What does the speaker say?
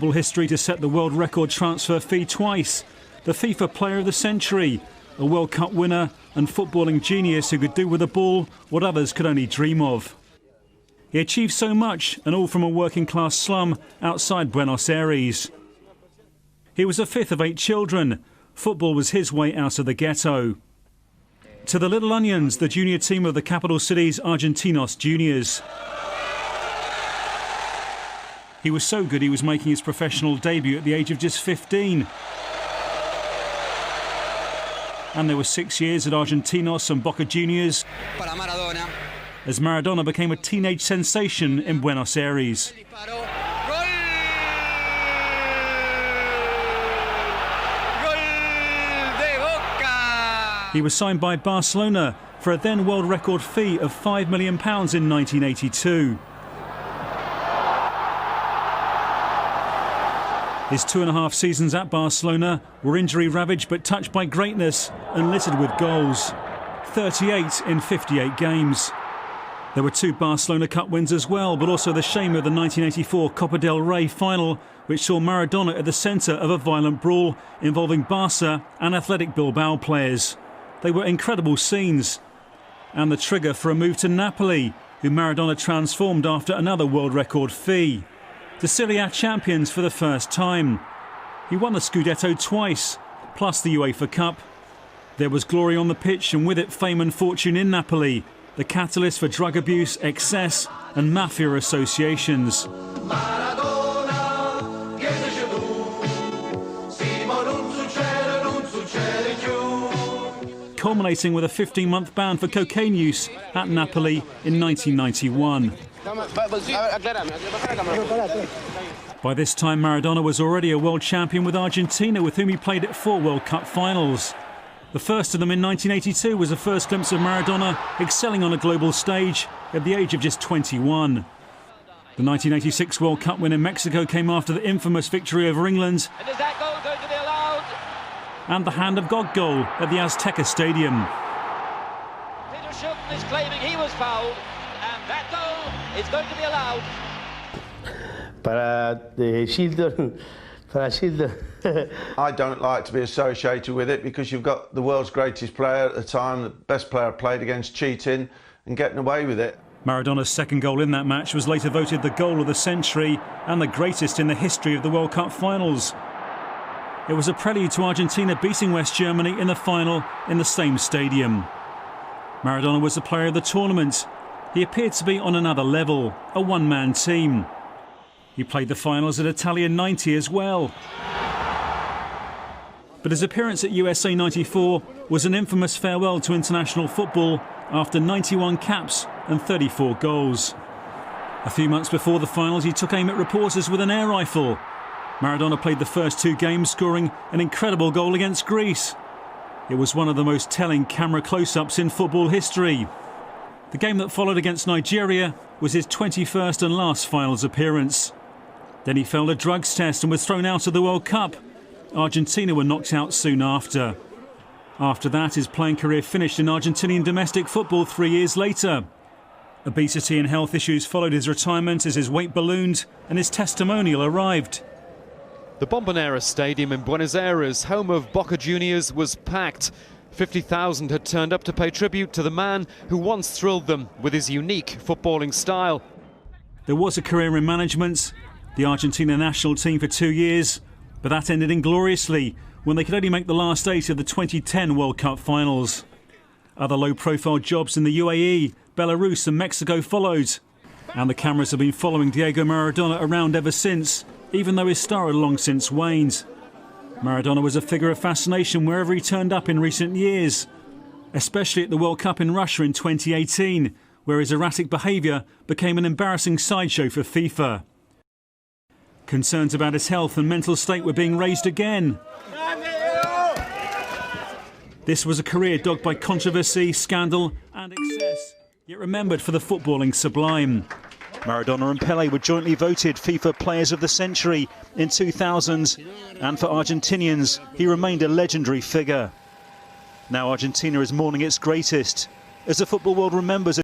History to set the world record transfer fee twice. The FIFA Player of the Century, a World Cup winner and footballing genius who could do with the ball what others could only dream of. He achieved so much, and all from a working-class slum outside Buenos Aires. He was the fifth of 8 children. Football was his way out of the ghetto. To the Little Onions, the junior team of the capital city's Argentinos Juniors. He was so good he was making his professional debut at the age of just 15. And there were 6 years at Argentinos and Boca Juniors as Maradona became a teenage sensation in Buenos Aires. He was signed by Barcelona for a then world record fee of £5 million in 1982. His 2.5 seasons at Barcelona were injury-ravaged but touched by greatness and littered with goals. 38 in 58 games. There were 2 Barcelona Cup wins as well, but also the shame of the 1984 Copa del Rey final, which saw Maradona at the centre of a violent brawl involving Barca and Athletic Bilbao players. They were incredible scenes. And the trigger for a move to Napoli, who Maradona transformed after another world record fee. To Serie A champions for the first time. He won the Scudetto twice, plus the UEFA Cup. There was glory on the pitch and with it fame and fortune in Napoli, the catalyst for drug abuse, excess and mafia associations. Culminating with a 15-month ban for cocaine use at Napoli in 1991. By this time, Maradona was already a world champion with Argentina, with whom he played at 4 World Cup finals. The first of them in 1982 was the first glimpse of Maradona excelling on a global stage at the age of just 21. The 1986 World Cup win in Mexico came after the infamous victory over England. And is that goal going to be allowed? And the hand of God goal at the Azteca Stadium. Peter Shilton is claiming he was fouled, and that goal is going to be allowed. I don't like to be associated with it because you've got the world's greatest player at the time, the best player played against, cheating and getting away with it. Maradona's second goal in that match was later voted the goal of the century and the greatest in the history of the World Cup finals. It was a prelude to Argentina beating West Germany in the final in the same stadium. Maradona was the player of the tournament. He appeared to be on another level, a one-man team. He played the finals at Italian 90 as well. But his appearance at USA 94 was an infamous farewell to international football after 91 caps and 34 goals. A few months before the finals, he took aim at reporters with an air rifle. Maradona played the first 2 games, scoring an incredible goal against Greece. It was one of the most telling camera close-ups in football history. The game that followed against Nigeria was his 21st and last finals appearance. Then he failed a drugs test and was thrown out of the World Cup. Argentina were knocked out soon after. After that, his playing career finished in Argentinian domestic football 3 years later. Obesity and health issues followed his retirement as his weight ballooned and his testimonial arrived. The Bombonera Stadium in Buenos Aires, home of Boca Juniors, was packed. 50,000 had turned up to pay tribute to the man who once thrilled them with his unique footballing style. There was a career in management, the Argentina national team for 2 years, but that ended ingloriously when they could only make the last 8 of the 2010 World Cup finals. Other low-profile jobs in the UAE, Belarus and Mexico followed. And the cameras have been following Diego Maradona around ever since, even though his star had long since waned. Maradona was a figure of fascination wherever he turned up in recent years, especially at the World Cup in Russia in 2018, where his erratic behaviour became an embarrassing sideshow for FIFA. Concerns about his health and mental state were being raised again. This was a career dogged by controversy, scandal and excess, yet remembered for the footballing sublime. Maradona and Pelé were jointly voted FIFA Players of the Century in 2000, and for Argentinians, he remained a legendary figure. Now Argentina is mourning its greatest, as the football world remembers